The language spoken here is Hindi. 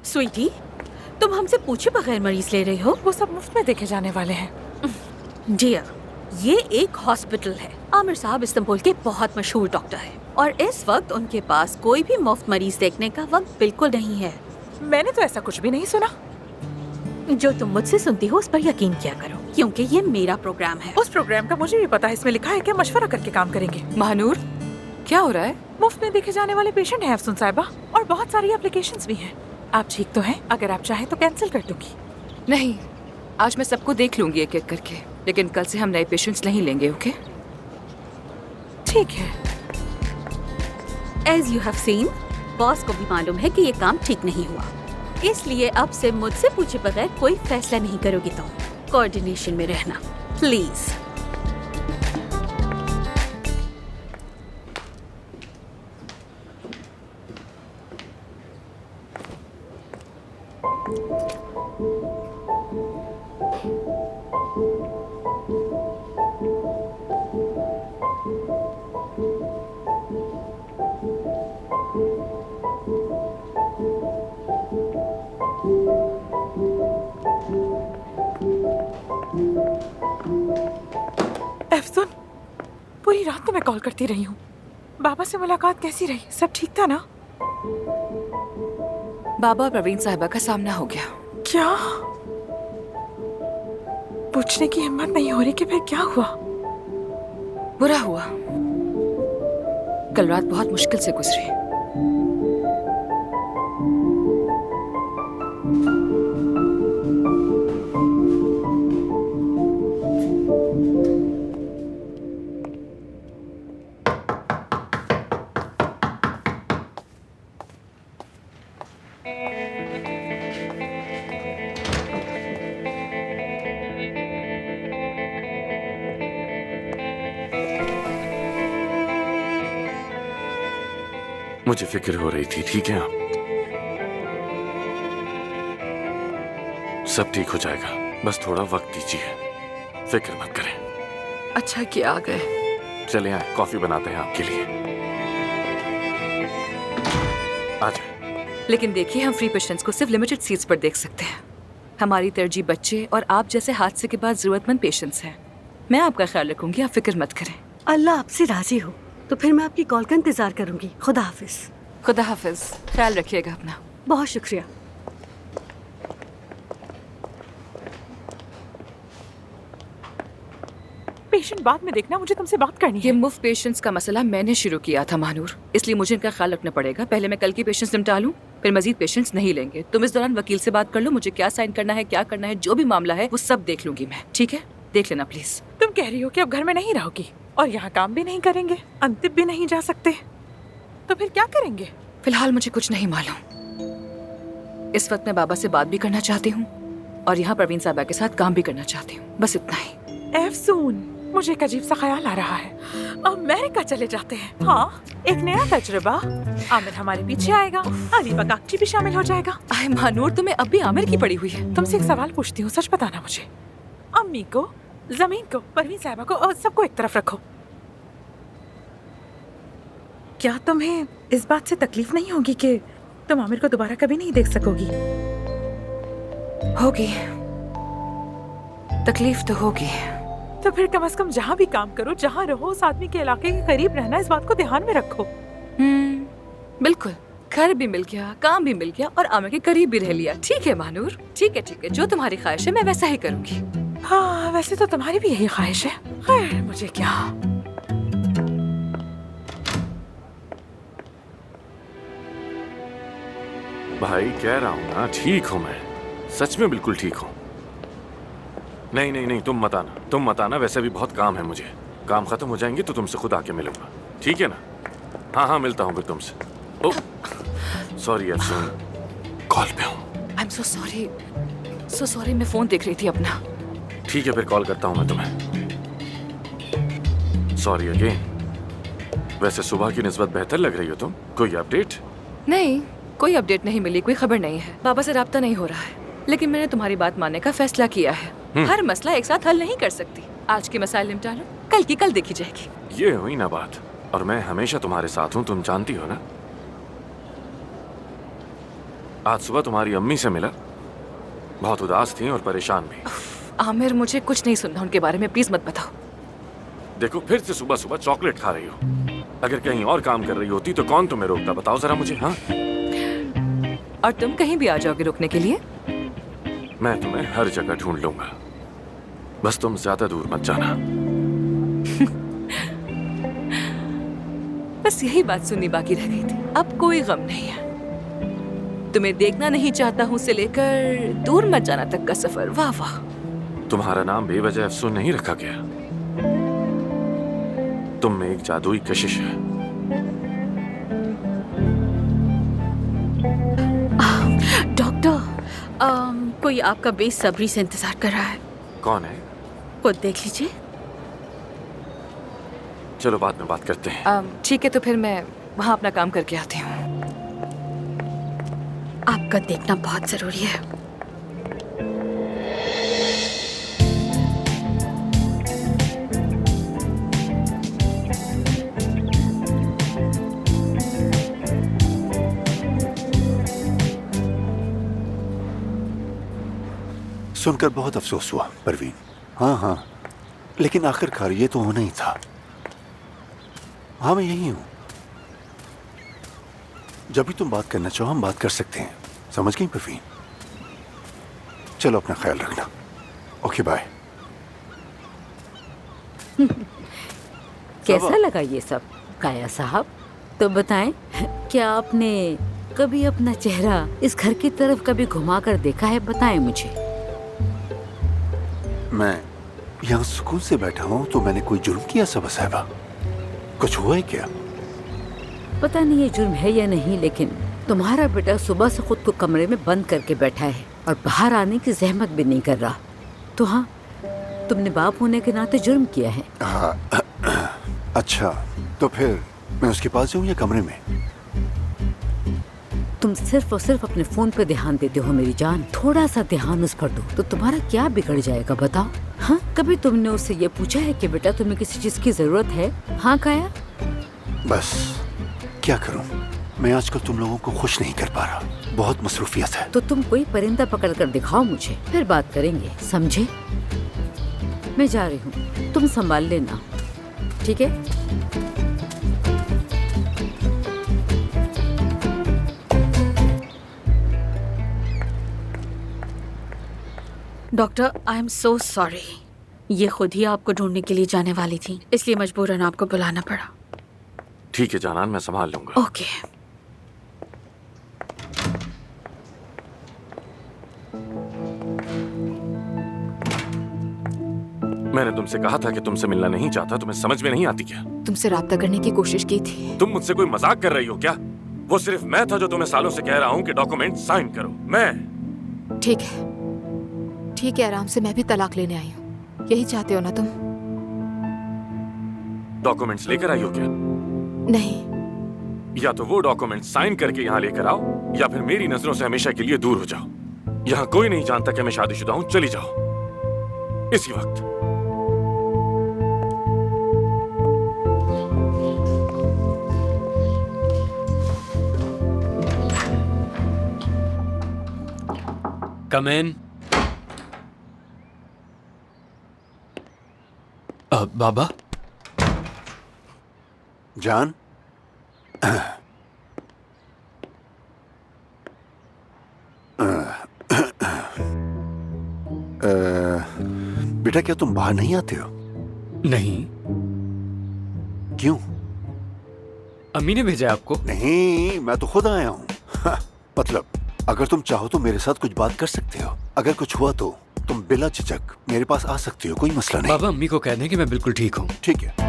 स्वीटी, तुम हमसे पूछे बगैर मरीज ले रही हो? वो सब मुफ्त में देखे जाने वाले हैं। डियर, ये एक हॉस्पिटल है। आमिर साहब इस्तांबुल के बहुत मशहूर डॉक्टर हैं और इस वक्त उनके पास कोई भी मुफ्त मरीज देखने का वक्त बिल्कुल नहीं है। मैंने तो ऐसा कुछ भी नहीं सुना। जो तुम मुझसे सुनती हो उस पर यकीन किया करो, क्योंकि ये मेरा प्रोग्राम है। उस प्रोग्राम का मुझे भी पता है, इसमें लिखा है कि मशवरा करके काम करेंगे। महानूर, क्या हो रहा है? मुफ्त में देखे जाने वाले पेशेंट हैं अफसून साहिबा, और बहुत सारी एप्लीकेशंस भी हैं। आप ठीक तो हैं? अगर आप चाहें तो कैंसिल कर दूंगी। नहीं, आज मैं सबको देख लूंगी एक एक करके, लेकिन कल से हम नए पेशेंट्स नहीं लेंगे, ओके? ठीक है। As you have seen, boss को भी मालूम है कि ये काम ठीक नहीं हुआ, इसलिए अब से मुझसे पूछे बगैर कोई फैसला नहीं करोगी तुम। कोऑर्डिनेशन में रहना प्लीज। अफसून, पूरी रात तो मैं कॉल करती रही हूँ। बाबा से मुलाकात कैसी रही? सब ठीक था ना? बाबा और प्रवीण साहिबा का सामना हो गया। क्या? पूछने की हिम्मत नहीं हो रही कि फिर क्या हुआ? बुरा हुआ। कल रात बहुत मुश्किल से गुजरी। मुझे फिक्र हो रही थी, ठीक है आप? सब ठीक हो जाएगा, बस थोड़ा वक्त दीजिए, फिक्र मत करें। अच्छा किया आ गए। चले आए, कॉफी बनाते हैं आपके लिए। आ जाए। लेकिन देखिए, हम फ्री पेशेंट्स को सिर्फ लिमिटेड सीट्स पर देख सकते हैं। हमारी तरजीह बच्चे और आप जैसे हादसे के बाद जरूरतमंद पेशेंट्स हैं। मैं आपका ख्याल रखूंगी, आप फिक्र मत करें। अल्लाह आपसे राजी हो तो फिर मैं आपकी कॉल का इंतजार करूंगी। खुदा हाफिज। खुदा हाफिज, ख्याल रखिएगा अपना। बहुत शुक्रिया। पेशेंट बाद में देखना, मुझे तुमसे बात करनी ये है। मुफ्त पेशेंट्स का मसला मैंने शुरू किया था महानूर, इसलिए मुझे इनका ख्याल रखना पड़ेगा। पहले मैं कल की पेशेंट्स निपटा लूं, फिर मजीद पेशेंट्स नहीं लेंगे। तुम इस दौरान वकील से बात कर लो, मुझे क्या साइन करना है, क्या करना है, जो भी मामला है वो सब देख लूंगी मैं, ठीक है? देख लेना प्लीज। तुम कह रही हो कि अब घर में नहीं रहोगी और यहाँ काम भी नहीं करेंगे, अंतिम भी नहीं जा सकते, तो फिर क्या करेंगे? फिलहाल मुझे कुछ नहीं मालूम। इस वक्त मैं बाबा से बात भी करना चाहती हूँ और यहाँ प्रवीण साहबा के साथ काम भी करना चाहती हूँ, बस इतना ही। अफसून, मुझे एक अजीब सा ख्याल आ रहा है। अमेरिका चले जाते हैं। हाँ, एक नया तजुर्बा। आमिर हमारे पीछे आएगा, अली बकाक्ची भी शामिल हो जाएगा। आए महानूर, तुम्हें अब भी आमिर की पड़ी हुई है। तुमसे एक सवाल पूछती हूँ, सच बताना मुझे। अम्मी को, जमीन को, परवीन साहिबा को और सबको एक तरफ रखो। क्या तुम्हें इस बात से तकलीफ नहीं होगी कि तुम आमिर को दोबारा कभी नहीं देख सकोगी? होगी, तकलीफ तो होगी। तो फिर कम से कम जहाँ भी काम करो, जहाँ रहो, उस आदमी के इलाके के करीब रहना, इस बात को ध्यान में रखो। बिल्कुल। घर भी मिल गया, काम भी मिल गया और आमिर के करीब भी रह लिया। ठीक है महानूर, ठीक है ठीक है, जो तुम्हारी ख्वाहिश है मैं वैसा ही करूंगी। हाँ, वैसे तो तुम्हारी भी यही ख्वाहिश है। खैर, मुझे क्या। भाई कह रहा हूँ ना, ठीक हूँ मैं, सच में बिल्कुल ठीक हूँ। नहीं नहीं नहीं, तुम मत आना, वैसे भी बहुत काम है मुझे। काम खत्म हो जाएंगे तो तुमसे खुद आके मिलूंगा, ठीक है ना? हाँ हाँ, मिलता हूँ फिर तुमसे। ओह सॉरी अफसून, कॉल पे हूँ। आई एम सो सॉरी, मैं फोन देख रही थी अपना। ठीक है, फिर कॉल करता हूँ मैं तुम्हें। Sorry again. वैसे सुबह की निस्बत बेहतर लग रही हो तुम। कोई अपडेट? नहीं, कोई अपडेट नहीं मिली, कोई खबर नहीं है। बाबा से राब्ता नहीं हो रहा है, लेकिन मैंने तुम्हारी बात मानने का फैसला किया है। हर मसला एक साथ हल नहीं कर सकती। आज के मसाइल निपटा लो, कल की कल देखी जाएगी। ये हुई ना बात। और मैं हमेशा तुम्हारे साथ हूँ, तुम जानती हो ना। आज सुबह तुम्हारी अम्मी से मिला, बहुत उदास थी और परेशान भी। आमिर, मुझे कुछ नहीं सुनना उनके बारे में, प्लीज मत बताओ। देखो, फिर से सुबह सुबह चॉकलेट खा रही हो। अगर कहीं और काम कर रही होती तो कौन तुम्हें रोकता, बताओ जरा मुझे। हाँ, और तुम कहीं भी आ जाओगे रुकने के लिए? मैं तुम्हें हर जगह ढूंढ लूंगा, बस तुम ज्यादा दूर मत जाना। बस यही बात सुननी बाकी रह गई थी। अब कोई गम नहीं है। तुम्हें देखना नहीं चाहता हूँ से लेकर दूर मत जाना तक का सफर। वाह वाह। तुम्हारा नाम बेवजह अफसून नहीं रखा गया। तुम में एक जादुई कशिश है। डॉक्टर, कोई आपका बेसब्री से इंतजार कर रहा है। कौन है? खुद देख लीजिए। चलो बाद में बात करते हैं। ठीक है, तो फिर मैं वहाँ अपना काम करके आती हूँ। आपका देखना बहुत जरूरी है। सुनकर बहुत अफसोस हुआ परवीन। हाँ, लेकिन आखिरकार ये तो होना ही था। हाँ, मैं यही हूँ। जब भी तुम बात करना चाहो हम बात कर सकते हैं, समझ गई परवीन? चलो अपना ख्याल रखना। Okay, bye. कैसा लगा ये सब काया साहब? तो बताएं, क्या आपने कभी अपना चेहरा इस घर की तरफ कभी घुमा कर देखा है? बताएं मुझे। मैं यहाँ सुकून से बैठा हूँ तो मैंने कोई जुर्म किया सबा साहिबा? कुछ हुआ है क्या? पता नहीं ये जुर्म है या नहीं, लेकिन तुम्हारा बेटा सुबह से खुद को कमरे में बंद करके बैठा है और बाहर आने की जहमत भी नहीं कर रहा। तो हाँ, तुमने बाप होने के नाते जुर्म किया है। अच्छा, तो फिर मैं उसके पास जाऊँ या कमरे में? तुम सिर्फ और सिर्फ अपने फोन पे ध्यान देते हो मेरी जान। थोड़ा सा ध्यान उस पर दो तो तुम्हारा क्या बिगड़ जाएगा, बताओ। हाँ, कभी तुमने उससे ये पूछा है कि बेटा तुम्हें किसी चीज की जरूरत है? हाँ काया? बस क्या करूं, मैं आजकल तुम लोगों को खुश नहीं कर पा रहा, बहुत मसरूफियत है। तो तुम कोई परिंदा पकड़ कर दिखाओ मुझे, फिर बात करेंगे, समझे? मैं जा रही हूँ, तुम संभाल लेना, ठीक है? Doctor, I am so sorry. ये खुद ही आपको ढूंढने के लिए जाने वाली थी, इसलिए मजबूरन आपको बुलाना पड़ा। ठीक है जानान, मैं संभाल लूंगा। ओके। मैंने तुमसे कहा था कि तुमसे मिलना नहीं चाहता, तुम्हें समझ में नहीं आती क्या? तुमसे राब्ता करने की कोशिश की थी। तुम मुझसे कोई मजाक कर रही हो क्या? वो सिर्फ मैं था जो तुम्हें सालों से कह रहा हूँ कि डॉक्यूमेंट साइन करो। मैं ठीक है, आराम से। मैं भी तलाक लेने आई हूँ, यही चाहते हो ना तुम? डॉक्यूमेंट्स लेकर आई हो क्या? नहीं। या तो वो डॉक्यूमेंट साइन करके यहाँ लेकर आओ, या फिर मेरी नजरों से हमेशा के लिए दूर हो जाओ। यहाँ कोई नहीं जानता कि मैं शादीशुदा हूँ, चली जाओ इसी वक्त। कम इन। बाबा। जान, बेटा क्या तुम बाहर नहीं आते हो? नहीं। क्यों? अम्मी ने भेजा आपको? नहीं, मैं तो खुद आया हूँ। मतलब अगर तुम चाहो तो मेरे साथ कुछ बात कर सकते हो। अगर कुछ हुआ तो तुम बिला झिझक मेरे पास आ सकते हो, कोई मसला नहीं। बाबा, अम्मी को कह दें कि मैं बिल्कुल ठीक हूँ। ठीक है।